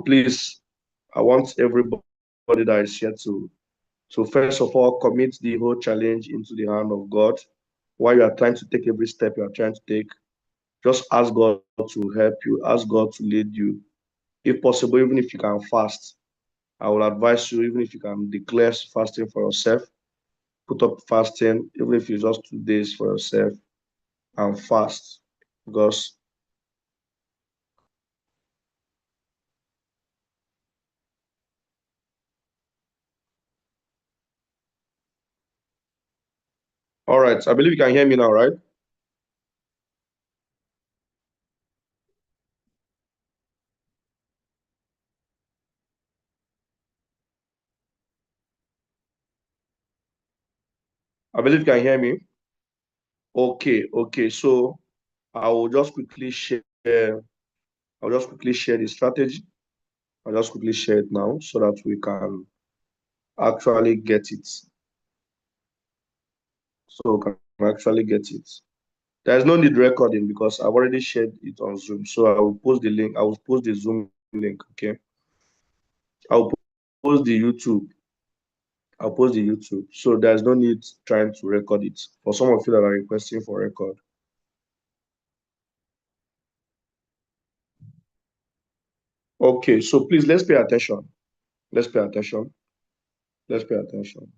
please, I want everybody that is here to first of all commit the whole challenge into the hand of God. While you are trying to take every step you are trying to take, just ask God to help you, ask God to lead you. If possible, even if you can fast, I will advise you, even if you can declare fasting for yourself, put up fasting, even if it's just 2 days for yourself, and fast. Because all right, I believe you can hear me now, right? I believe you can hear me. Okay. So I will just quickly share. I'll just quickly share the strategy. I'll just quickly share it now so that we can actually get it. So we can actually get it. There's no need recording because I've already shared it on Zoom. So I will post the link. I will post the Zoom link. Okay. I'll post the YouTube. I'll post the YouTube. So there's no need trying to record it. For some of you that are requesting for record. Okay, so please let's pay attention. Let's pay attention. Let's pay attention.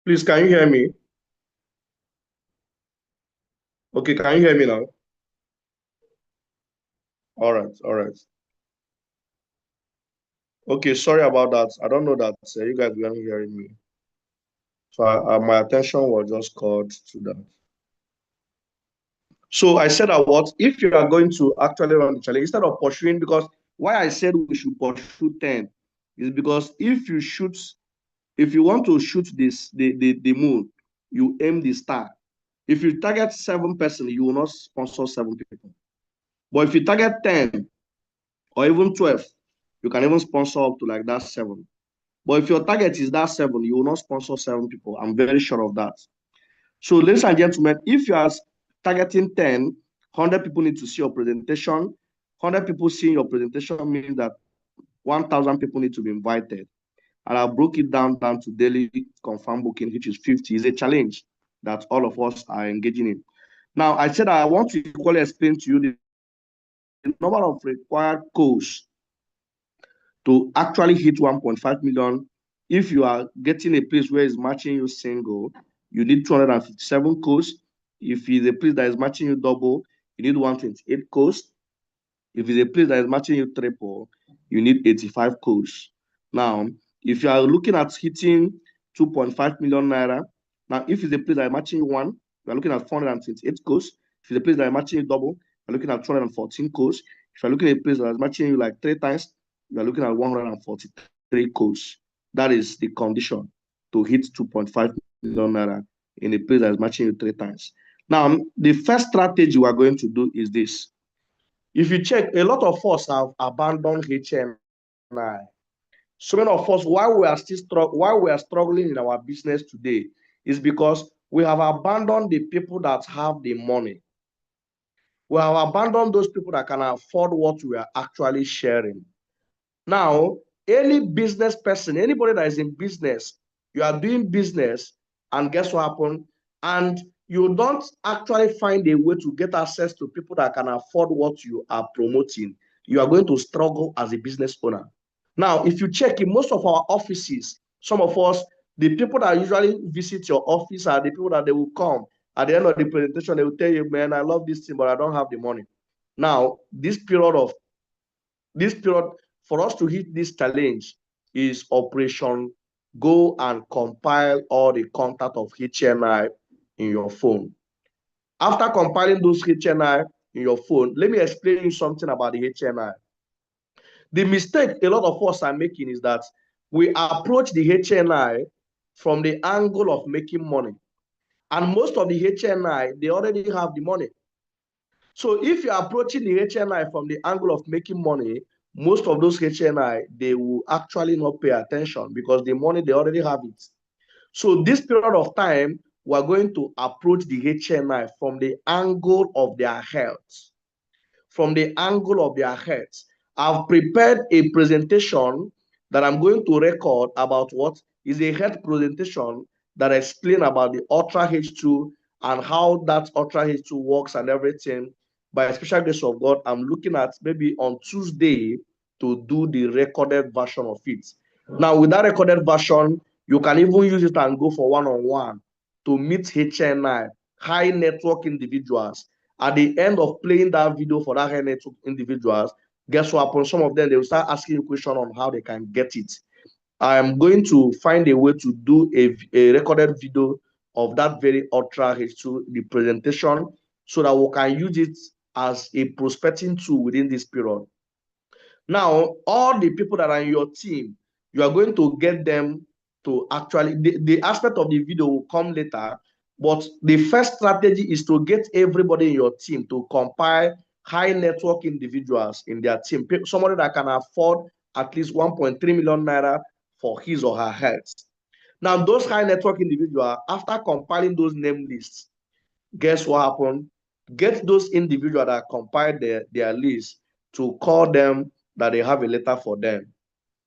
Please, can you hear me? Okay, can you hear me now? All right. Okay, sorry about that. I don't know that you guys weren't hearing me. So my attention was just called to that. So I said that what if you are going to actually run the challenge instead of pursuing, because why I said we should pursue 10 is because if you want to shoot the moon, you aim the star. If you target 7 persons, you will not sponsor 7 people. But if you target 10 or even 12, you can even sponsor up to like that 7. But if your target is that 7, you will not sponsor 7 people. I'm very sure of that. So, ladies and gentlemen, if you are targeting 10, 100 people need to see your presentation. 100 people seeing your presentation means that 1,000 people need to be invited. And I broke it down to daily confirmed booking, which is 50. It's a challenge that all of us are engaging in. Now, I said I want to equally explain to you the number of required calls to actually hit 1.5 million. If you are getting a place where it's matching you single, you need 257 calls. If it's a place that is matching you double, you need 128 calls. If it's a place that is matching you triple, you need 85 calls. Now, if you are looking at hitting 2.5 million naira. Now, if it's a place that is matching you one, we are looking at 428 codes. If it's a place that is matching you double, we're looking at 214 codes. If you're looking at a place that is matching you like 3 times, we are looking at 143 codes. That is the condition to hit 2.5 million naira in a place that is matching you 3 times. Now, the first strategy we are going to do is this. If you check, a lot of us have abandoned HNI. So many of us, why we are struggling in our business today, is because we have abandoned the people that have the money. We have abandoned those people that can afford what we are actually sharing. Now, any business person, anybody that is in business, you are doing business, and guess what happened? And you don't actually find a way to get access to people that can afford what you are promoting, you are going to struggle as a business owner. Now, if you check in most of our offices, some of us, the people that usually visit your office are the people that they will come at the end of the presentation, they will tell you, man, I love this thing, but I don't have the money. Now, this period for us to hit this challenge is Operation Go and compile all the contact of HNI in your phone. After compiling those HNI in your phone, let me explain you something about the HNI. The mistake a lot of us are making is that we approach the HNI from the angle of making money. And most of the HNI, they already have the money. So if you're approaching the HNI from the angle of making money, most of those HNI, they will actually not pay attention because the money, they already have it. So this period of time, we're going to approach the HNI from the angle of their health. From the angle of their health. I've prepared a presentation that I'm going to record about what is a health presentation that explains about the Ultra H2 and how that Ultra H2 works and everything. By a special grace of God, I'm looking at maybe on Tuesday to do the recorded version of it. Now, with that recorded version, you can even use it and go for one-on-one to meet HNI, high network individuals. At the end of playing that video for that high network individuals, guess what happens? Some of them, they will start asking you questions on how they can get it. I am going to find a way to do a recorded video of that very Ultra H2, the presentation, so that we can use it as a prospecting tool within this period. Now, all the people that are in your team, you are going to get them to actually, the aspect of the video will come later, but the first strategy is to get everybody in your team to compile high network individuals in their team, somebody that can afford at least 1.3 million naira for his or her health. Now, those high network individuals, after compiling those name lists, guess what happened? Get those individuals that compiled their list to call them that they have a letter for them.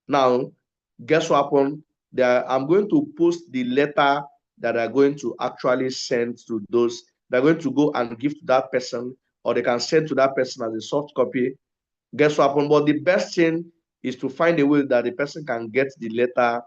Now, guess what happened? I'm going to post the letter that are going to actually send to those. They're going to go and give to that person, or they can send to that person as a soft copy. Guess what happened? But the best thing is to find a way that the person can get the letter.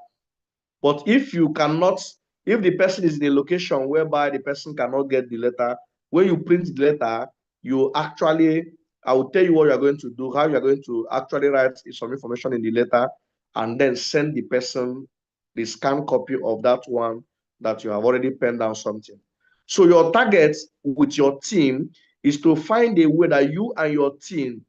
But if you cannot, if the person is in a location whereby the person cannot get the letter, when you print the letter, you actually, I will tell you what you're going to do, how you're going to actually write some information in the letter, and then send the person the scanned copy of that one that you have already penned down something. So your target with your team is to find a way that you and your team,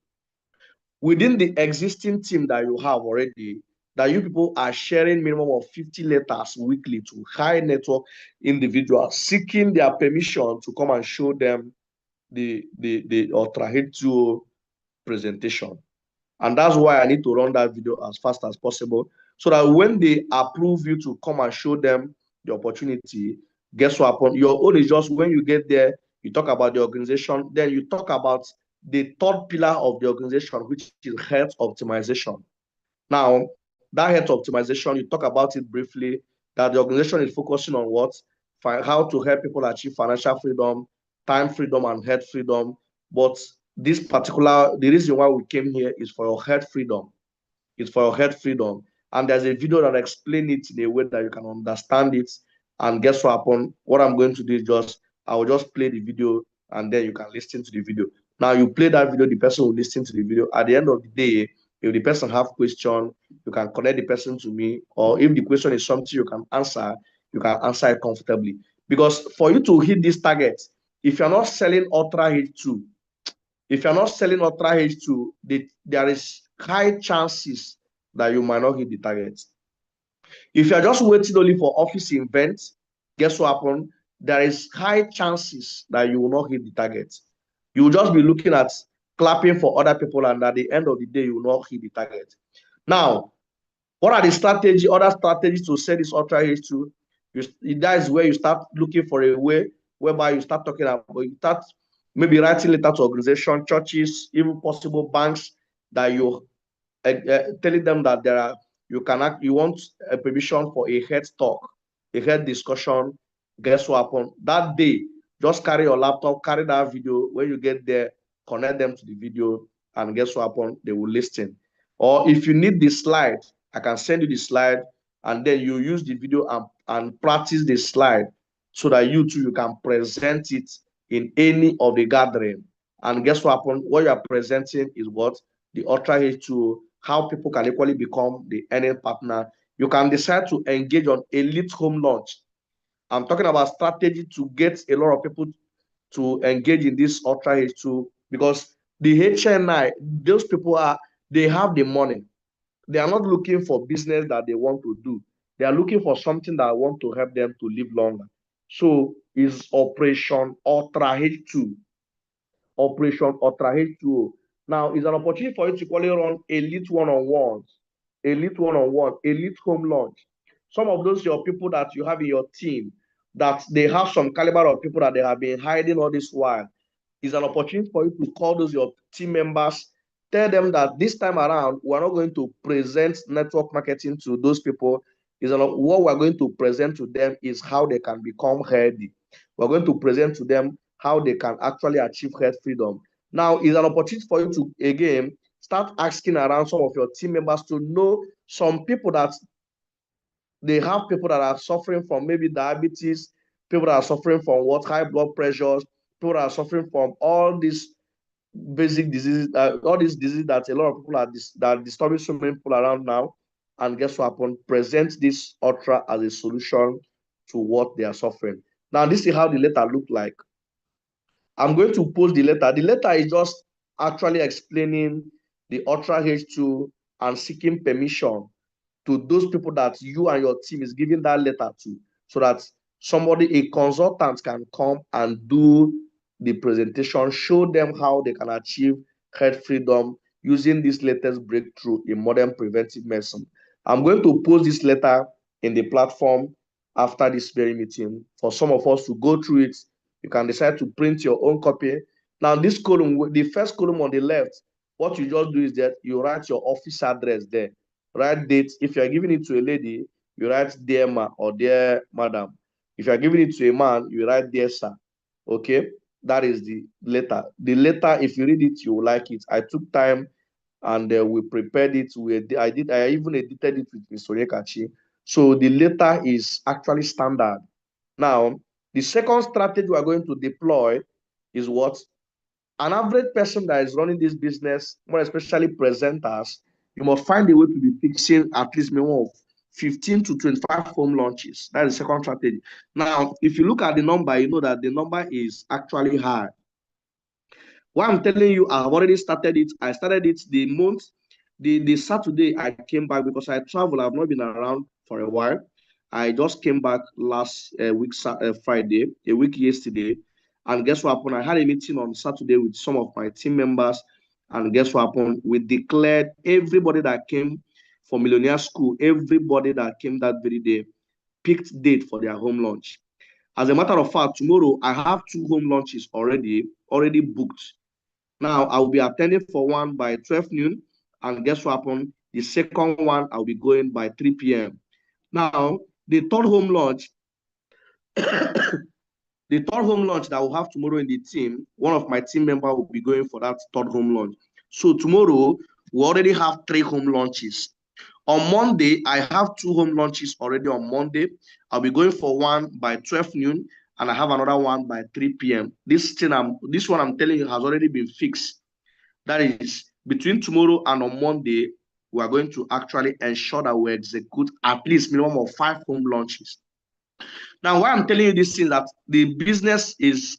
within the existing team that you have already, that you people are sharing minimum of 50 letters weekly to high network individuals, seeking their permission to come and show them the Ultra H2O presentation. And that's why I need to run that video as fast as possible, so that when they approve you to come and show them the opportunity, guess what happened? Your own is just when you get there, you talk about the organization, then you talk about the third pillar of the organization, which is health optimization. Now, that health optimization, you talk about it briefly, that the organization is focusing on what? How to help people achieve financial freedom, time freedom, and health freedom. But this particular, the reason why we came here is for your health freedom. It's for your health freedom. And there's a video that explains it in a way that you can understand it. And guess what happened? What I'm going to do is I will just play the video, and then you can listen to the video. Now you play that video, the person will listen to the video. At the end of the day, If the person have question, you can connect the person to me, or if the question is something you can answer it comfortably. Because for you to hit this target, if you're not selling Ultra H2, there is high chances that you might not hit the target. If you're just waiting only for office events, guess what happened? There is high chances that you will not hit the target. You will just be looking at clapping for other people, and at the end of the day, you will not hit the target. Now, what are the other strategies to sell this Ultra H2? That is where you start looking for a way whereby you start talking about, you start maybe writing letter to organizations, churches, even possible banks, that you telling them that you want a permission for a head talk, a head discussion. Guess what happened? That day, just carry your laptop, carry that video. When you get there, connect them to the video, and guess what happened? They will listen. Or if you need the slide, I can send you the slide, and then you use the video and practice the slide so that you can present it in any of the gathering. And guess what happened? What you are presenting is what? The Ultra H2, how people can equally become the earning partner. You can decide to engage on elite home launch. I'm talking about strategy to get a lot of people to engage in this Ultra H2, because the HNI, those people they have the money. They are not looking for business that they want to do. They are looking for something that want to help them to live longer. So is Operation Ultra H2. Operation Ultra H2O. Now, it's an opportunity for you to equally run elite one-on-ones, elite home launch. Some of those your people that you have in your team, that they have some caliber of people that they have been hiding all this while. It's an opportunity for you to call those your team members, tell them that this time around, we're not going to present network marketing to those people. What we're going to present to them is how they can become healthy. We're going to present to them how they can actually achieve health freedom. Now, it's an opportunity for you to, again, start asking around some of your team members to know some people that they have people that are suffering from maybe diabetes, people that are suffering from high blood pressures, people that are suffering from all these basic diseases, all these diseases that a lot of people that are disturbing so many people around now. And guess what happened? Present this Ultra as a solution to what they are suffering. Now, this is how the letter looked like. I'm going to post the letter. The letter is just actually explaining the Ultra H2 and seeking permission to those people that you and your team is giving that letter to, so that a consultant can come and do the presentation, show them how they can achieve health freedom using this latest breakthrough in modern preventive medicine. I'm going to post this letter in the platform after this very meeting for some of us to go through it. You can decide to print your own copy. Now, this column, the first column on the left, what you just do is that you write your office address there. Write date. If you are giving it to a lady, you write dear ma or dear madam. If you are giving it to a man, you write dear sir. Okay, that is the letter. The letter, if you read it, you will like it. I took time and we prepared it. I even edited it with Mr. Onyekachi. So the letter is actually standard. Now, the second strategy we are going to deploy is what? An average person that is running this business, more especially presenters, you must find a way to be fixing at least minimum of 15 to 25 home launches. That is the second strategy. Now, if you look at the number, you know that the number is actually high. What I'm telling you, I've already started it. I started it the Saturday I came back because I traveled. I've not been around for a while. I just came back last week, Friday, a week yesterday. And guess what happened? I had a meeting on Saturday with some of my team members. And guess what happened? We declared everybody that came for Millionaire School, everybody that came that very day, picked date for their home launch. As a matter of fact, tomorrow I have 2 home launches already booked. Now, I'll be attending for one by 12 noon. And guess what happened? The second one, I'll be going by 3 p.m. Now, the third home launch, that we'll have tomorrow in the team, one of my team members will be going for that third home launch. So tomorrow, we already have 3 home launches. On Monday, I have 2 home launches already on Monday. I'll be going for one by 12 noon, and I have another one by 3 p.m. This one I'm telling you has already been fixed. That is between tomorrow and on Monday, we are going to actually ensure that we execute at least minimum of 5 home launches. Now, why I'm telling you this thing, that the business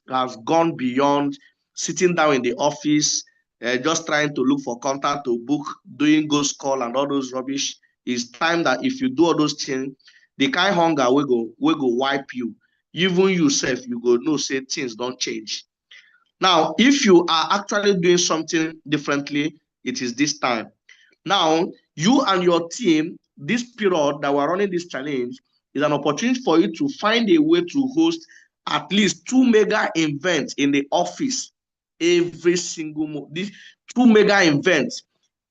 has gone beyond sitting down in the office, just trying to look for contact to book, doing ghost call and all those rubbish. It's time that if you do all those things, the kind hunger will go wipe you. Even yourself, you go know say things don't change. Now, if you are actually doing something differently, it is this time. Now, you and your team, this period that we're running this challenge is an opportunity for you to find a way to host at least 2 mega events in the office every single month. These 2 mega events.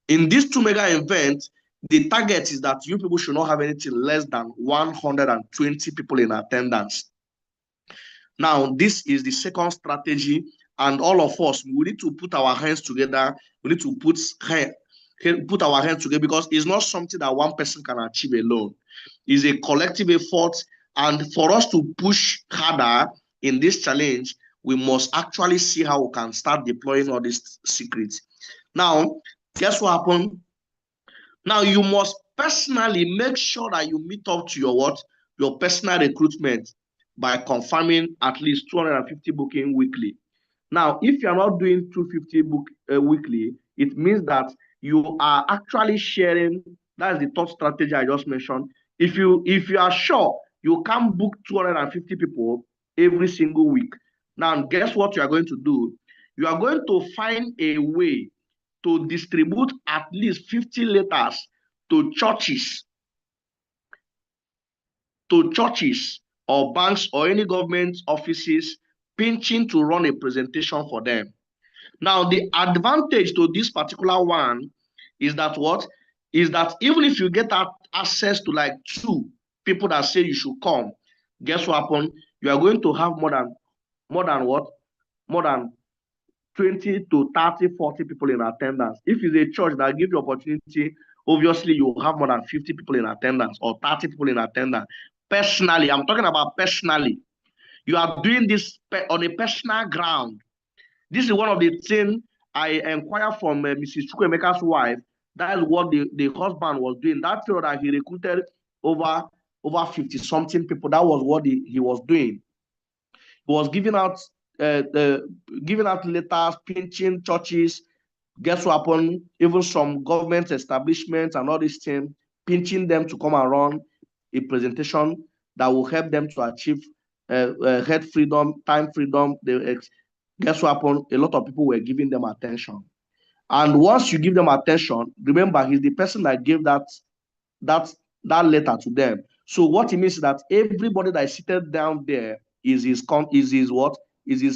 In these 2 mega events, the target is that you people should not have anything less than 120 people in attendance. Now, this is the second strategy, and all of us, we need to put our hands together. We need to put our hands together, because it's not something that one person can achieve alone. It's a collective effort, and for us to push harder in this challenge, we must actually see how we can start deploying all these secrets. Now, guess what happened? Now, you must personally make sure that you meet up to your personal recruitment by confirming at least 250 booking weekly. Now, if you're not doing 250 book weekly, it means that you are actually sharing. That's the third strategy I just mentioned. If you are sure you can book 250 people every single week, now guess what you are going to do? You are going to find a way to distribute at least 50 letters to churches or banks or any government offices, pinching to run a presentation for them. Now, the advantage to this particular one is that what? Is that even if you get access to like 2 people that say you should come, guess what happens? You are going to have more than what? More than 20 to 30, 40 people in attendance. If it's a church that gives you opportunity, obviously you will have more than 50 people in attendance or 30 people in attendance. Personally, I'm talking about personally. You are doing this on a personal ground. This is one of the things I inquired from Mrs. Chukwemeka's wife. That is what the husband was doing. That period that he recruited over 50 something people. That was what he was doing. He was giving out letters, pinching churches. Guess what happened? Even some government establishments and all these things, pinching them to come and run a presentation that will help them to achieve head freedom, time freedom. Guess what happened? A lot of people were giving them attention. And once you give them attention, remember, he's the person that gave that letter to them. So what it means is that everybody that is seated down there is his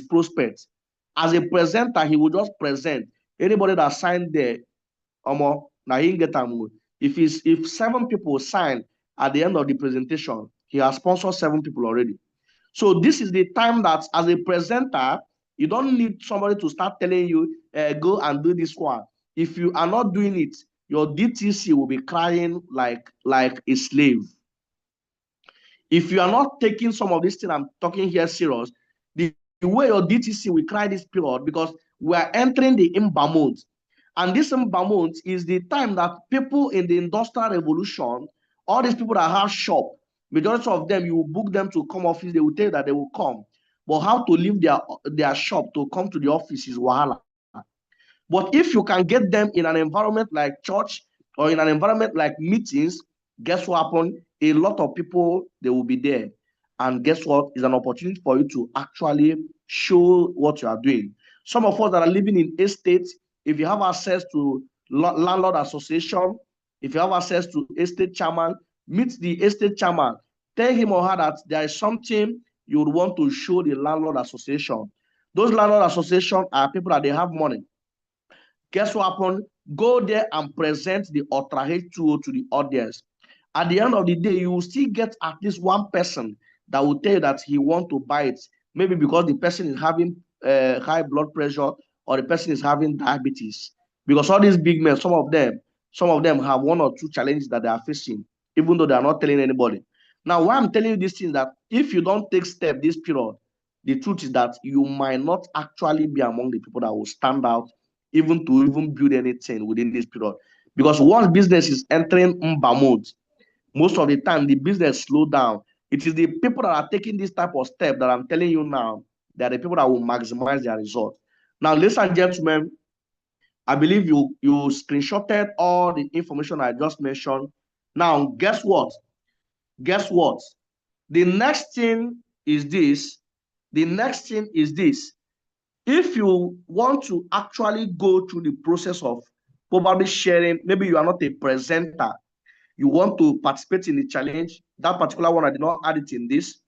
prospect. As a presenter, he will just present. Anybody that signed there, now he get them. If 7 people sign at the end of the presentation, he has sponsored 7 people already. So this is the time that as a presenter, you don't need somebody to start telling you, go and do this one. If you are not doing it, your DTC will be crying like a slave. If you are not taking some of these things I'm talking here serious, the way your DTC will cry this period, because we are entering the Imba mode. And this Imba mode is the time that people in the Industrial Revolution, all these people that have shop, majority of them, you will book them to come office, they will tell you that they will come. But how to leave their shop to come to the office is wahala. But if you can get them in an environment like church or in an environment like meetings, guess what happened? A lot of people, they will be there. And guess what? It's an opportunity for you to actually show what you are doing. Some of us that are living in estates, if you have access to landlord association, if you have access to estate chairman, meet the estate chairman. Tell him or her that there is something you would want to show the landlord association. Those landlord association are people that they have money. Guess what happened? Go there and present the Ultra H2O to the audience. At the end of the day, you will still get at least one person that will tell you that he wants to buy it. Maybe because the person is having high blood pressure or the person is having diabetes. Because all these big men, some of them have 1 or 2 challenges that they are facing, even though they are not telling anybody. Now, why I'm telling you this thing, that if you don't take step this period, the truth is that you might not actually be among the people that will stand out even to even build anything within this period. Because once business is entering mode, most of the time the business slow down. It is the people that are taking this type of step that I'm telling you now, they are the people that will maximize their result. Now, ladies and gentlemen, I believe you screenshotted all the information I just mentioned. Now, guess what? Guess what? The next thing is this. The next thing is this. If you want to actually go through the process of probably sharing, maybe you are not a presenter, you want to participate in the challenge, that particular one, I did not add it in this.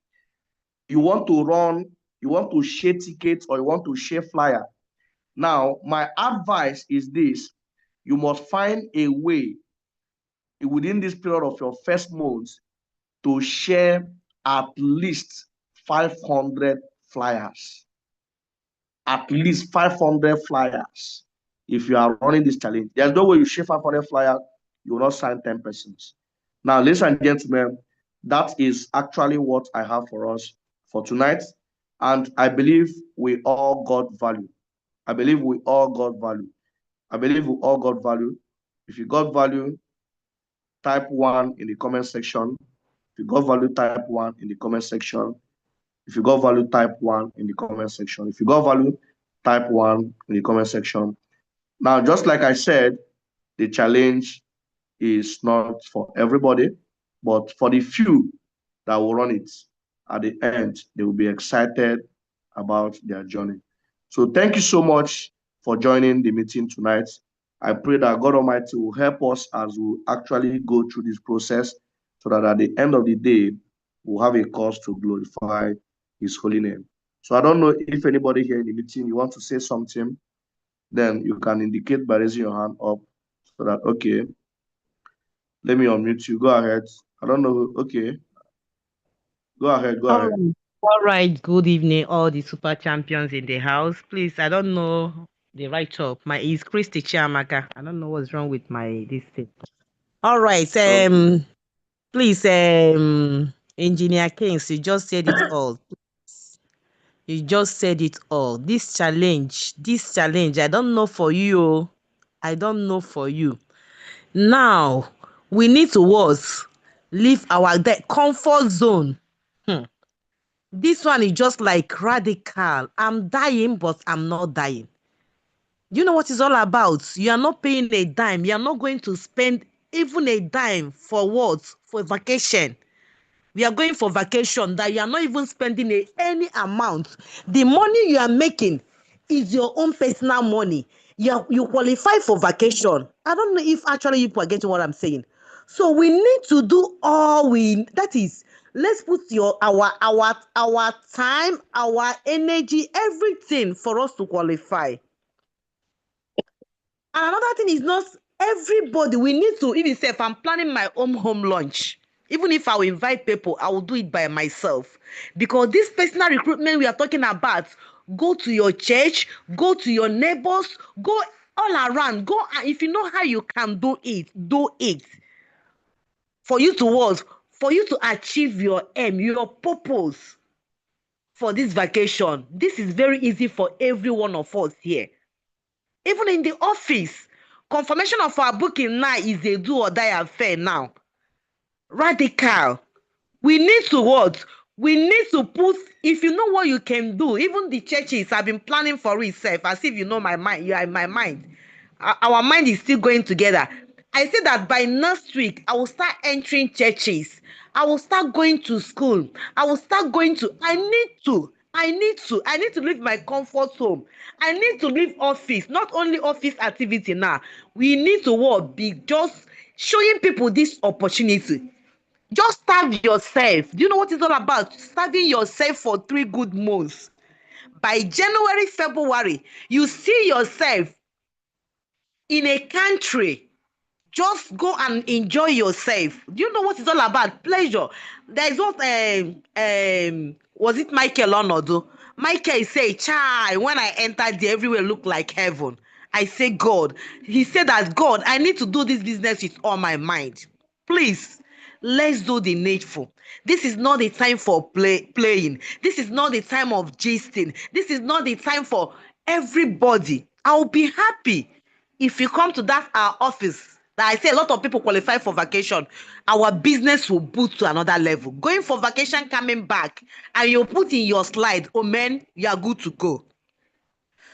You want to run, you want to share tickets, or you want to share flyer. Now, my advice is this. You must find a way within this period of your first month to share at least 500 flyers. At least 500 flyers. If you are running this challenge, there's no way you share 500 flyers, you will not sign 10 persons. Now, ladies and gentlemen, that is actually what I have for us for tonight. And I believe we all got value. I believe we all got value. I believe we all got value. If you got value, type 1 in the comment section. If you got value, type 1 in the comment section. If you got value, type 1 in the comment section. If you got value, type 1 in the comment section. Now, just like I said, the challenge is not for everybody, but for the few that will run it at the end, they will be excited about their journey. So thank you so much for joining the meeting tonight. I pray that God Almighty will help us as we actually go through this process so that at the end of the day, we'll have a cause to glorify His holy name. So I don't know if anybody here in the meeting, you want to say something, then you can indicate by raising your hand up so that, okay, let me unmute you. Go ahead. I don't know. Okay. Go ahead. Go ahead. All right. Good evening, all the super champions in the house. Please, I don't know the right up. My is Christy Chiamaka. I don't know what's wrong with my this thing. All right. Okay. Please, Engineer Kings, you just said it all. You just said it all. This challenge, I don't know for you. I don't know for you. Now, we need to what? Leave our comfort zone. This one is just like radical. I'm dying, but I'm not dying. You know what it's all about? You are not paying a dime. You are not going to spend even a dime for what? For vacation. We are going for vacation that you are not even spending any amount. The money you are making is your own personal money. You qualify for vacation. I don't know if actually you are getting what I'm saying. So we need to do all that is, let's put our time, our energy, everything for us to qualify. And another thing is not everybody. We need to, even if I'm planning my own home lunch, even if I will invite people, I will do it by myself. Because this personal recruitment we are talking about, go to your church, go to your neighbors, go all around. Go, if you know how you can do it, do it. For you to what? For you to achieve your aim, your purpose for this vacation. This is very easy for every one of us here. Even in the office, confirmation of our booking now is a do or die affair now. Radical. We need to what? We need to put, if you know what you can do, even the churches have been planning for itself, as if you know my mind, you are in my mind. Our mind is still going together. I say that by next week, I will start entering churches. I will start going to school. I will start going to, I need to leave my comfort zone. I need to leave office, not only office activity now. We need to what? Be just showing people this opportunity. Just starve yourself. Do you know what it's all about? Starving yourself for 3 good months. By January, February, you see yourself in a country. Just go and enjoy yourself. Do you know what it's all about? Pleasure. There is what was it Michael Onodo? Michael say, "Chai, when I entered there, everywhere looked like heaven." I say, God. He said that, God, I need to do this business with all my mind. Please, let's do the needful. This is not the time for playing. This is not the time of gisting. This is not the time for everybody. I'll be happy if you come to that our office. That I say a lot of people qualify for vacation. Our business will boost to another level. Going for vacation, coming back, and you put in your slide, oh man, you are good to go.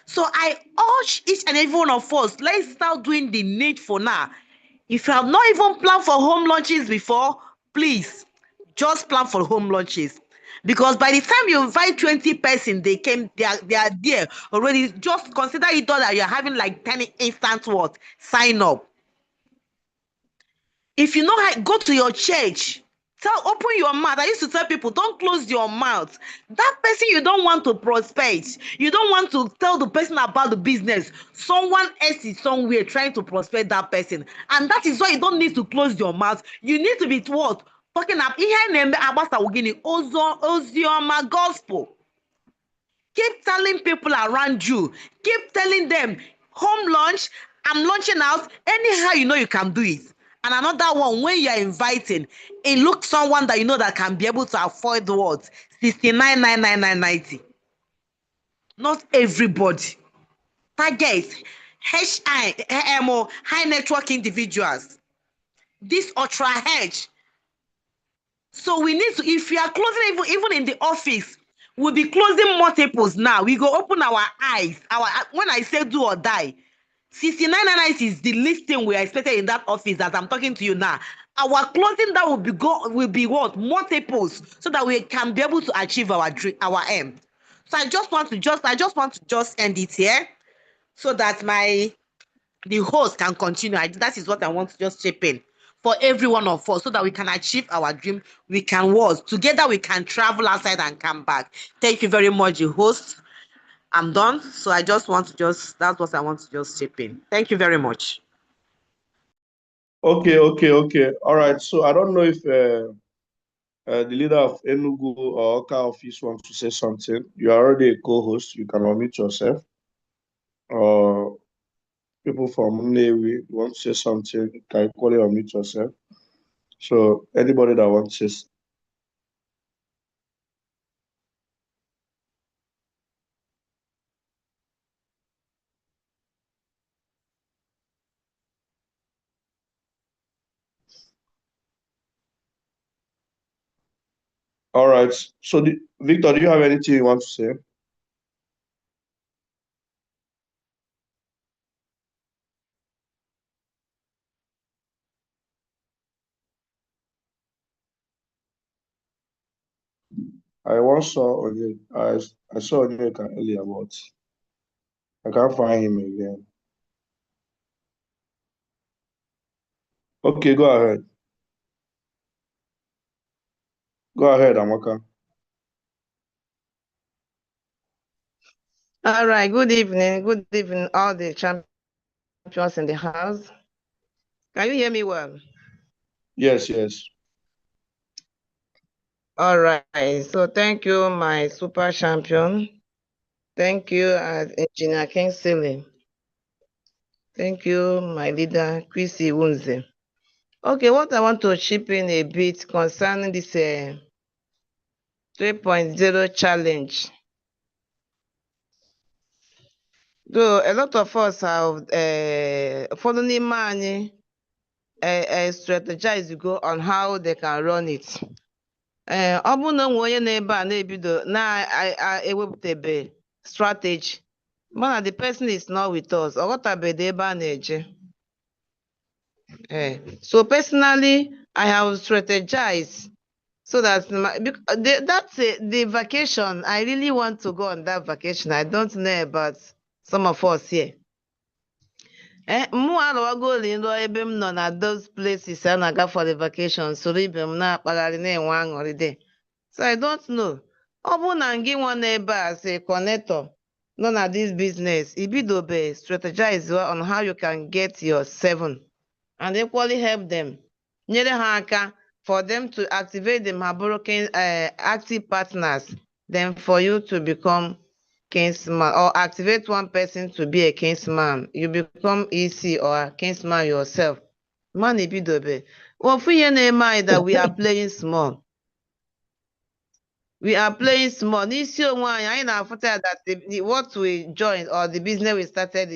So I urge each and every one of us, let's start doing the needful now. If you have not even planned for home launches before, please just plan for home launches. Because by the time you invite 20 persons, they are there already. Just consider it all that you're having like 10 instant what sign up. If you know how, go to your church. Open your mouth. I used to tell people, don't close your mouth. That person you don't want to prospect, you don't want to tell the person about the business. Someone else is somewhere trying to prospect that person. And that is why you don't need to close your mouth. You need to be what? Talking about Ozioma gospel. Keep telling people around you. Keep telling them, home launch, I'm launching out. Anyhow, you know you can do it. And another one, when you're inviting, it looks someone that you know that can be able to afford what? 69,999.90. Not everybody. Target high network individuals. This ultra hedge. So we need to, if you are closing even in the office, we'll be closing multiples now. We go open our eyes. When I say do or die, 69.99 is the least thing we are expected in that office as I'm talking to you now. Our closing that will be what? Multiples, so that we can be able to achieve our dream, our aim. So I just want to end it here so that the host can continue. That is what I want to just chip in for every one of us so that we can achieve our dream. We can work together, we can travel outside and come back. Thank you very much, the host. I'm done. So I just want to that's what I want to just chip in. Thank you very much. Okay. All right. So I don't know if the leader of Enugu or Oka office wants to say something. You are already a co-host. You can unmute yourself. Or people from Nnewi want to say something, you can equally unmute yourself. So anybody that wants to say. All right. So Victor, do you have anything you want to say? I once saw I saw Onyeka earlier, but I can't find him again. Okay, go ahead. Go ahead, Amaka. All right, good evening. Good evening, all the champions in the house. Can you hear me well? Yes. All right, so thank you, my super champion. Thank you, Engineer Kingsley. Thank you, my leader, Chrissy Wunze. Okay, what I want to chip in a bit concerning this 3.0 challenge. Though a lot of us have following money strategize to go on how they can run it. Ọ bụrụ na onwe onye na-ebe a na-ebido na-ewepụtabe strategy mana the person is not with us, ọ ghọtabeghị ebe a na-eje. So personally, I have strategized so that that's the vacation. I really want to go on that vacation. I don't know about some of us here. Mụ alọwagoli nrọ ebe m nọ na those places a na-aga for the vacation soro ibe m na-akpagharị na-enwe aṅụrị dị. So I don't know. Ọ bụrụ na gị nwa n'ebe a say connector nọ na this business, ibidobe strategize on how you can get your 7 and equally help them. Nyere ha aka for them to activate them ha bụrụ active partners, then for you to become kinsman or activate one person to be a kinsman, you become EC or a kinsman yourself. Man ibidobe. Ofu ihe na-eme anyị that we are playing small. We are playing small. N'isi onwe anyị, anyị na-afụta that what we joined or the business we started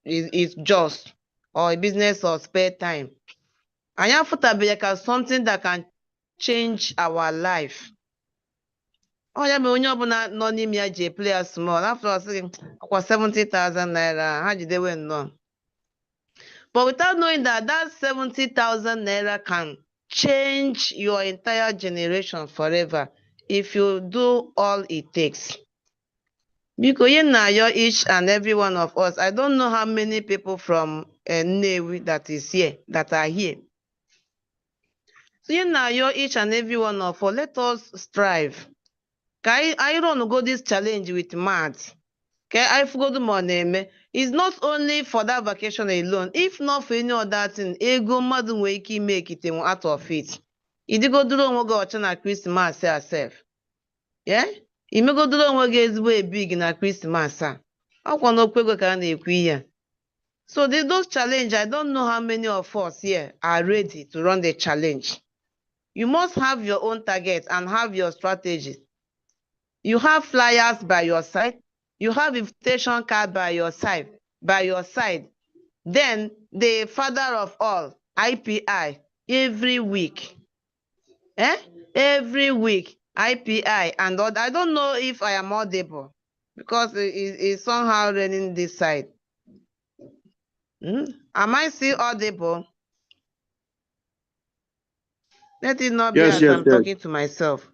is just or a business or spare time. Anyị afụtabeghị ka something that can change our life. Oh yeah, onye ọbụla nọ n'ime ya ji play a small. After all, akwa 70,000 naira, ha jidewe nnọọ. But without knowing that 70,000 naira can change your entire generation forever if you do all it takes. Because each and every one of us, I don't know how many people from Nnewi that is here, that are here. So each and every one of us, let us strive. I don't go this challenge with maths. Okay, I forgot the money. It's not only for that vacation alone. If not for any other thing, ego madu weki make it out of it. Idi go do onwe go ọcha na Christmas herself. Yeah? Ime go do onwe go ezigbo big na Christmas a. Akwa no kwego ka na-ekwu ihe. So those challenge, I don't know how many of us here are ready to run the challenge. You must have your own target and have your strategy. You have flyers by your side. You have invitation card by your side. Then the father of all, IPI, every week. Every week, IPI. And I don't know if I am audible because it's somehow running this side. Am I still audible? Let it not be as I'm talking to myself.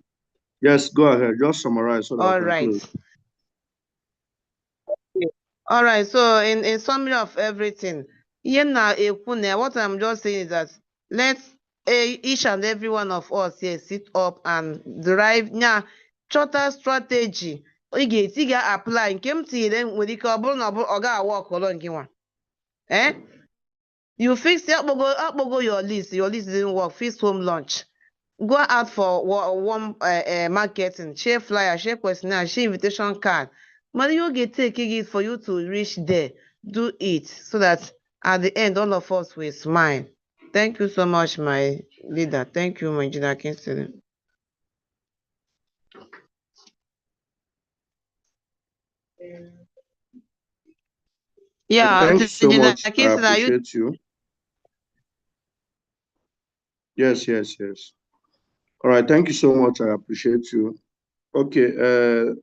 Yes, go ahead. Just summarize. So all right. All right. So in summary of everything, what I'm just saying is that let's each and every one of us here sit up and derive shorter strategy. You apply. You fix your list. Your list didn't work. Fix home lunch. Go out for warm marketing, share flyer, share questionnaire, share invitation card. Money you get taking it for you to reach there. Do it so that at the end, all of us will smile. Thank you so much, my leader. Thank you, my Engineer Kingston. Yeah, thank you so much. I appreciate you. Yes. All right, thank you so much. I appreciate you. Okay,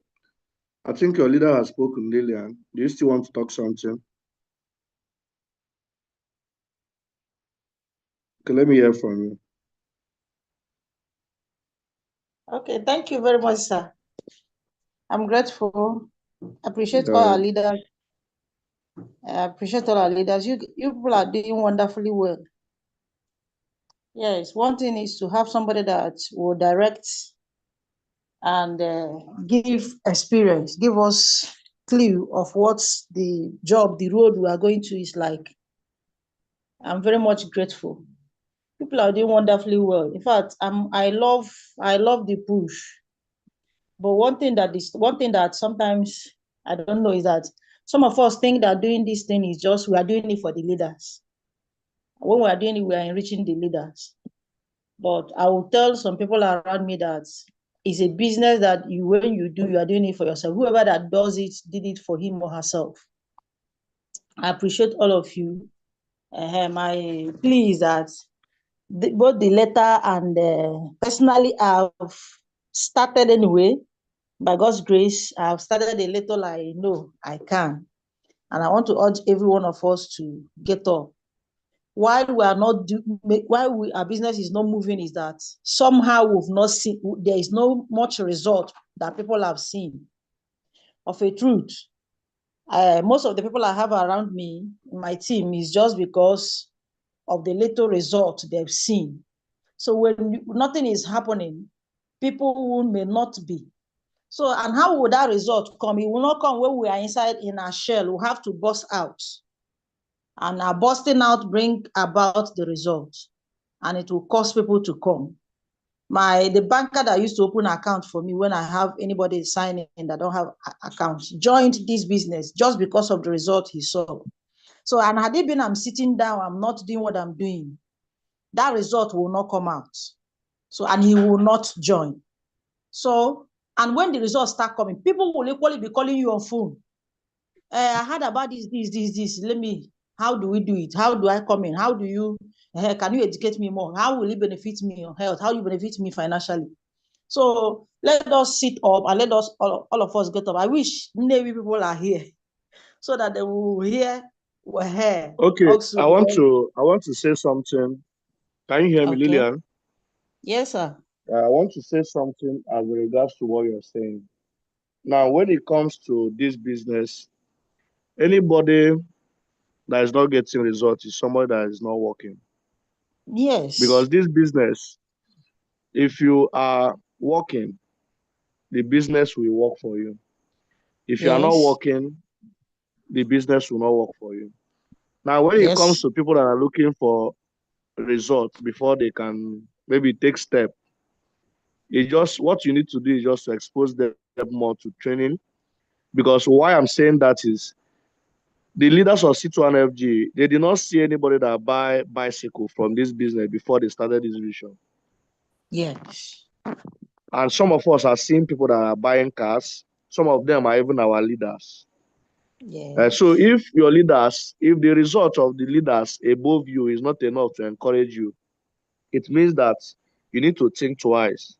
I think your leader has spoken, Lillian. Do you still want to talk something? Okay, let me hear from you. Okay, thank you very much, sir. I'm grateful. Appreciate all our leaders. I appreciate all our leaders. You people are doing wonderfully well. Yes, one thing is to have somebody that will direct and give experience, give us clue of what's the job, the road we are going to is like. I'm very much grateful. People are doing wonderfully well. In fact, I love the push. But one thing that sometimes I don't know is that some of us think that doing this thing is just, we are doing it for the leaders. When we are doing it, we are enriching the leaders. But I will tell some people around me that it's a business that when you do, you are doing it for yourself. Whoever that does it, did it for him or herself. I appreciate all of you. My plea is that both the letter and personally I've started anyway. By God's grace, I've started a little I know I can. And I want to urge every one of us to get up. Why we are not our business is not moving is that somehow we've not seen, there is no much result that people have seen. Of a truth, most of the people I have around me, my team, is just because of the little result they've seen. So when nothing is happening, people may not be. So, and how would that result come? It will not come when we are inside in our shell. We have to burst out. And our bursting out bring about the result. And it will cause people to come. The banker that used to open an account for me when I have anybody signing that don't have accounts, joined this business just because of the result he saw. So, and had it been I'm sitting down, I'm not doing what I'm doing, that result will not come out. So, and he will not join. So And when the results start coming, people will equally be calling you on phone. I heard about this. How do we do it? How do I come in? How do you, can you educate me more? How will it benefit me on health? How will it benefit me financially? So let us sit up and let us, all of us get up. I wish Navy people are here so that they will hear, Okay, also. I want to say something. Can you hear me, Okay. Lillian? Yes, sir. I want to say something as regards to what you're saying. Now, when it comes to this business, anybody that is not getting results is somebody that is not working. Yes. Because this business, if you are working, the business will work for you. If you are not Yes. working, the business will not work for you. Now, when it comes Yes. to people that are looking for results before they can maybe take step, it just what you need to do is just to expose them more to training. Because why I'm saying that is the leaders of C21FG, they did not see anybody that buy bicycle from this business before they started this vision. Yes. And some of us are seeing people that are buying cars. Some of them are even our leaders. Yes. So if your leaders, if the result of the leaders above you is not enough to encourage you, it means that you need to think twice.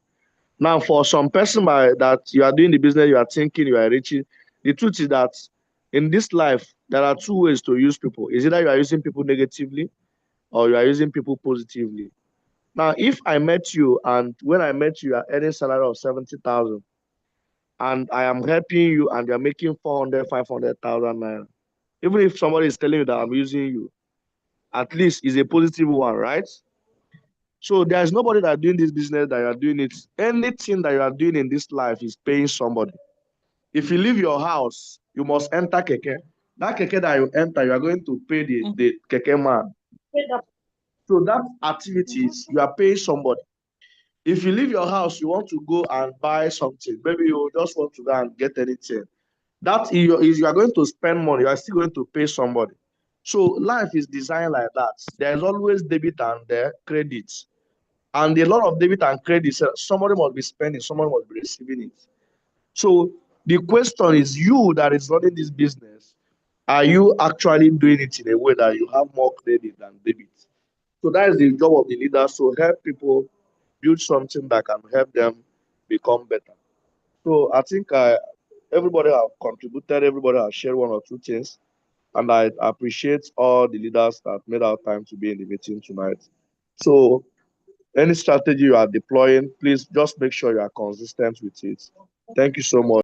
Now, for some person that you are doing the business, you are thinking you are reaching, the truth is that in this life, there are two ways to use people. Is either you are using people negatively or you are using people positively. Now, if I met you and when I met you, you are earning salary of 70,000 and I am helping you and you're making 400, 500,000 naira. Even if somebody is telling you that I'm using you, at least it's a positive one, right? So there's nobody that doing this business that you are doing it. Anything that you are doing in this life is paying somebody. If you leave your house, you must enter keke. That keke that you enter, you are going to pay the keke man. So that activities, you are paying somebody. If you leave your house, you want to go and buy something. Maybe you just want to go and get anything. That is you are going to spend money. You are still going to pay somebody. So life is designed like that. There is always debit and credit. And a lot of debit and credit, somebody must be spending, somebody must be receiving it. So the question is, you that is running this business, are you actually doing it in a way that you have more credit than debit? So that is the job of the leader. So help people build something that can help them become better. So I think everybody have contributed, everybody has shared one or two things. And I appreciate all the leaders that made our time to be in the meeting tonight. So any strategy you are deploying, please just make sure you are consistent with it. Thank you so much.